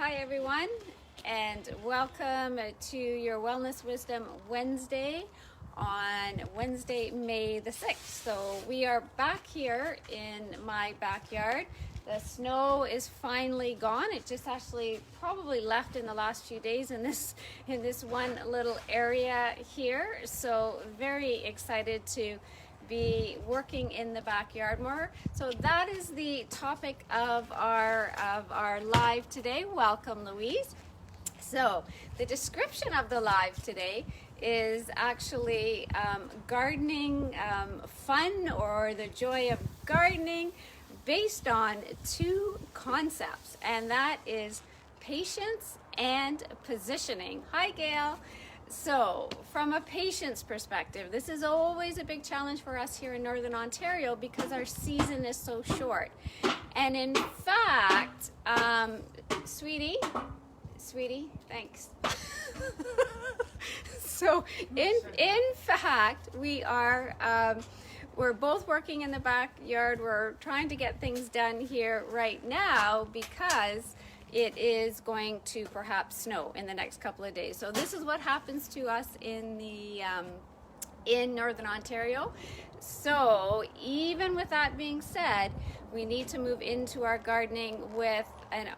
Hi everyone, and welcome to your Wellness Wisdom Wednesday on Wednesday, May the 6th. So we are back here in my backyard. The snow is finally gone. It just actually probably left in the last few days in this one little area here. So very excited to be working in the backyard more. So that is the topic of our live today. Welcome, Louise. So the description of the live today is actually gardening fun, or the joy of gardening, based on two concepts, and that is patience and positioning. Hi, Gail. So from a patience perspective, this is always a big challenge for us here in Northern Ontario because our season is so short. And in fact, sweetie, thanks. So in fact, we're both working in the backyard. We're trying to get things done here right now because it is going to perhaps snow in the next couple of days. So this is what happens to us in Northern Ontario. So even with that being said, we need to move into our gardening with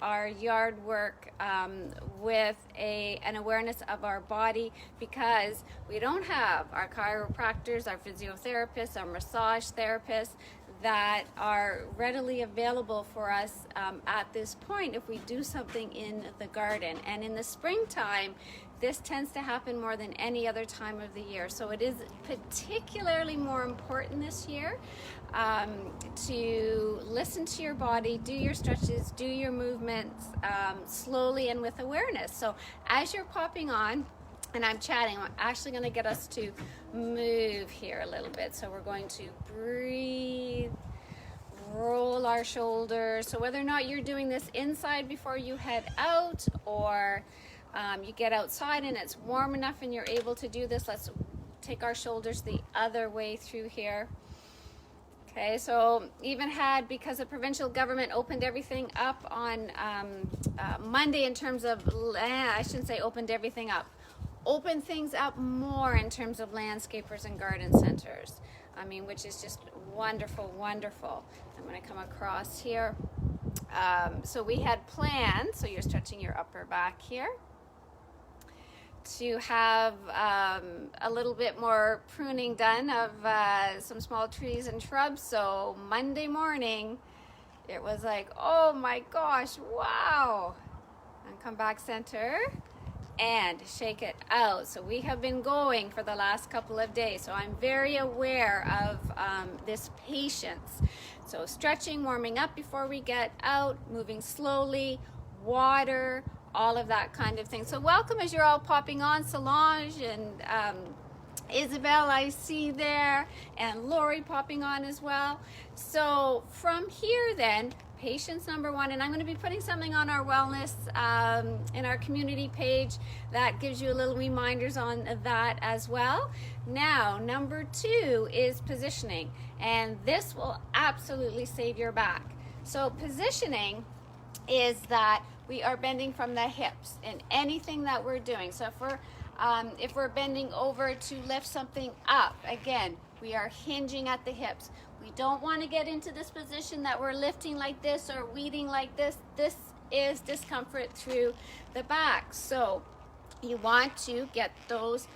our yard work with an awareness of our body, because we don't have our chiropractors, our physiotherapists, our massage therapists that are readily available for us at this point if we do something in the garden. And in the springtime, this tends to happen more than any other time of the year. So it is particularly more important this year to listen to your body, do your stretches, do your movements slowly and with awareness. So as you're popping on and I'm chatting, I'm actually going to get us to move here a little bit. So we're going to breathe, roll our shoulders. So whether or not you're doing this inside before you head out, or you get outside and it's warm enough and you're able to do this, let's take our shoulders the other way through here. Okay, so even had, because the provincial government opened everything up on Monday in terms of, I shouldn't say opened everything up, open things up more in terms of landscapers and garden centers. I mean, which is just wonderful, wonderful. I'm going to come across here. So we had planned, so you're stretching your upper back here, to have a little bit more pruning done of some small trees and shrubs. So Monday morning, it was like, oh my gosh, wow. And come back center and shake it out. So we have been going for the last couple of days. So I'm very aware of this patience. So stretching, warming up before we get out, moving slowly, water, all of that kind of thing. So welcome as you're all popping on, Solange and Isabel, I see there, and Lori popping on as well. So from here then, patience number one, and I'm going to be putting something on our wellness in our community page that gives you a little reminders on that as well. Now, number two is positioning, and this will absolutely save your back. So positioning is that we are bending from the hips in anything that we're doing. So if we're bending over to lift something up, again, we are hinging at the hips. We don't want to get into this position that we're lifting like this or weeding like this. This is discomfort through the back. So you want to get those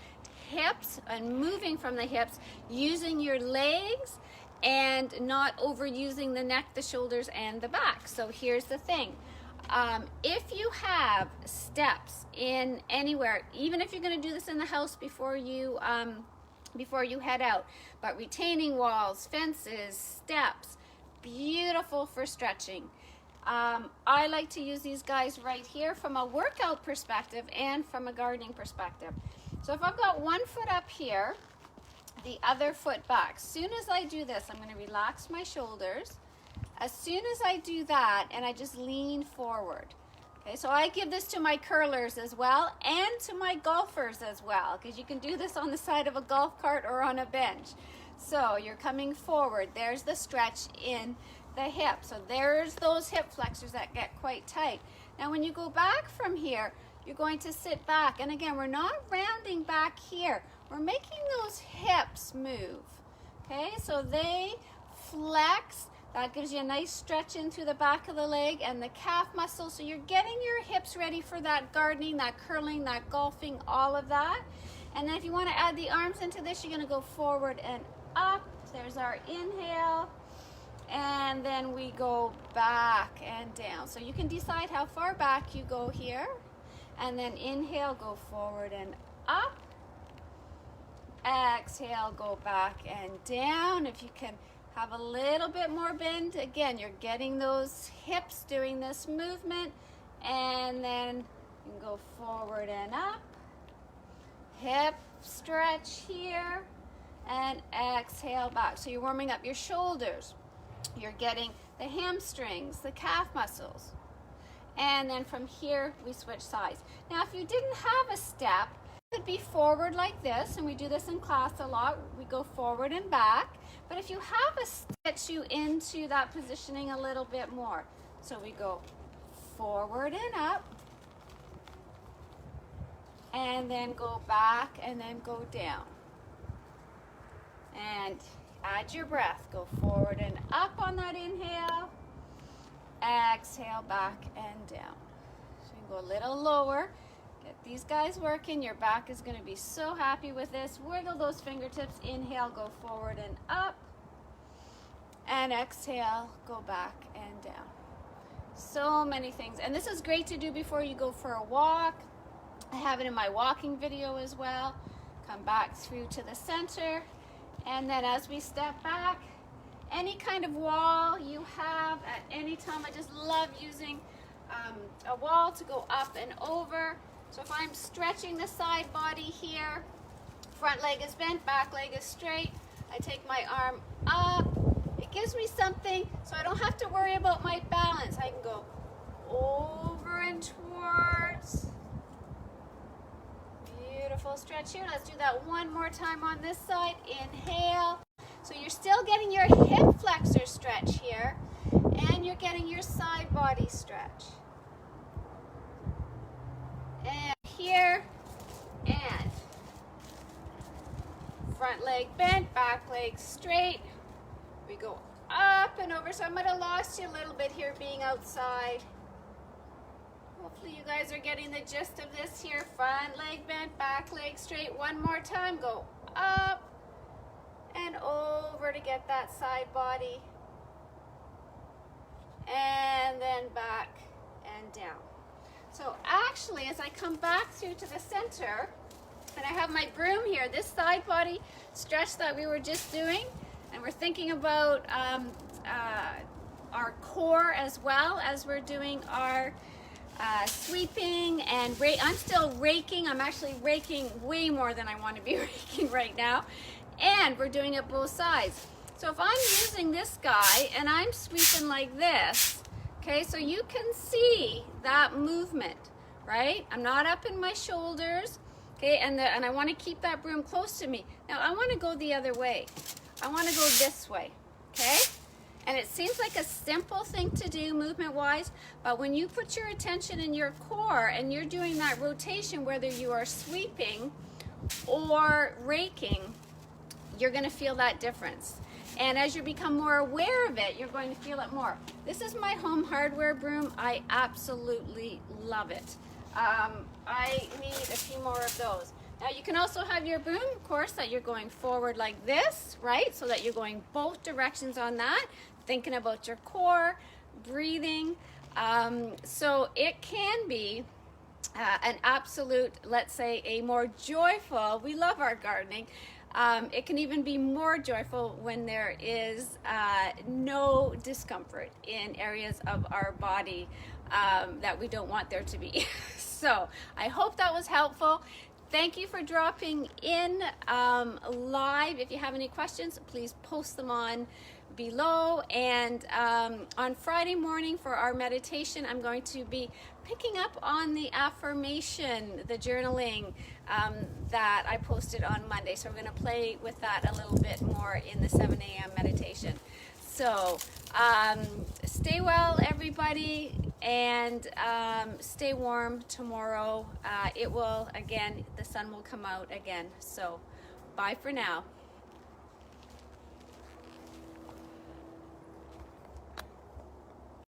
hips and moving from the hips, using your legs and not overusing the neck, the shoulders, and the back. So here's the thing. If you have steps in anywhere, even if you're going to do this in the house before you head out, but retaining walls, fences, steps, beautiful for stretching. I like to use these guys right here from a workout perspective and from a gardening perspective. So if I've got one foot up here, the other foot back. As soon as I do this, I'm going to relax my shoulders. As soon as I do that, and I just lean forward. Okay, so I give this to my curlers as well, and to my golfers as well, because you can do this on the side of a golf cart or on a bench. So you're coming forward. There's the stretch in the hip. So there's those hip flexors that get quite tight. Now when you go back from here, you're going to sit back. And again, we're not rounding back here. We're making those hips move. Okay, so they flex. That gives you a nice stretch in through the back of the leg and the calf muscle. So you're getting your hips ready for that gardening, that curling, that golfing, all of that. And then if you want to add the arms into this, you're going to go forward and up. There's our inhale. And then we go back and down. So you can decide how far back you go here. And then inhale, go forward and up. Exhale, go back and down. If you can have a little bit more bend, again, you're getting those hips doing this movement. And then you can go forward and up. Hip stretch here. And exhale back. So you're warming up your shoulders. You're getting the hamstrings, the calf muscles. And then from here, we switch sides. Now, if you didn't have a step, it could be forward like this, and we do this in class a lot. We go forward and back. But if you have a step, gets you into that positioning a little bit more. So we go forward and up, and then go back, and then go down. And add your breath. Go forward and up on that inhale. Exhale, back and down. So you can go a little lower. Get these guys working. Your back is going to be so happy with this. Wiggle those fingertips. Inhale, go forward and up. And exhale, go back and down. So many things. And this is great to do before you go for a walk. I have it in my walking video as well. Come back through to the center. And then as we step back, any kind of wall you have at any time, I just love using a wall to go up and over. So if I'm stretching the side body here, front leg is bent, back leg is straight, I take my arm up. It gives me something so I don't have to worry about my balance. I can go over and towards. Beautiful stretch here. Let's do that one more time on this side. Inhale. So you're still getting your hip flexor stretch here, and you're getting your side body stretch. And here, and front leg bent, back leg straight. We go up and over. So I might have lost you a little bit here being outside. Hopefully you guys are getting the gist of this here. Front leg bent, back leg straight. One more time. Go up and over to get that side body. And then back and down. So actually, as I come back through to the center, and I have my broom here, this side body stretch that we were just doing, and we're thinking about our core as well as we're doing our sweeping and I'm still raking. I'm actually raking way more than I want to be raking right now. And we're doing it both sides. So if I'm using this guy and I'm sweeping like this, okay, so you can see that movement, right? I'm not up in my shoulders, okay, and I want to keep that broom close to me. Now I want to go the other way. I want to go this way, okay? And it seems like a simple thing to do movement-wise, but when you put your attention in your core and you're doing that rotation, whether you are sweeping or raking, you're going to feel that difference. And as you become more aware of it, you're going to feel it more. This is my home hardware broom. I absolutely love it. I need a few more of those. Now you can also have your broom, of course, that you're going forward like this, right? So that you're going both directions on that, thinking about your core, breathing. So it can be an absolute, let's say, a more joyful, we love our gardening. It can even be more joyful when there is no discomfort in areas of our body that we don't want there to be. So I hope that was helpful. Thank you for dropping in live. If you have any questions, please post them on below. And on Friday morning for our meditation, I'm going to be picking up on the affirmation, the journaling that I posted on Monday. So we're going to play with that a little bit more in the 7 a.m. meditation. So stay well, everybody, and stay warm tomorrow. It will, again, the sun will come out again. So bye for now.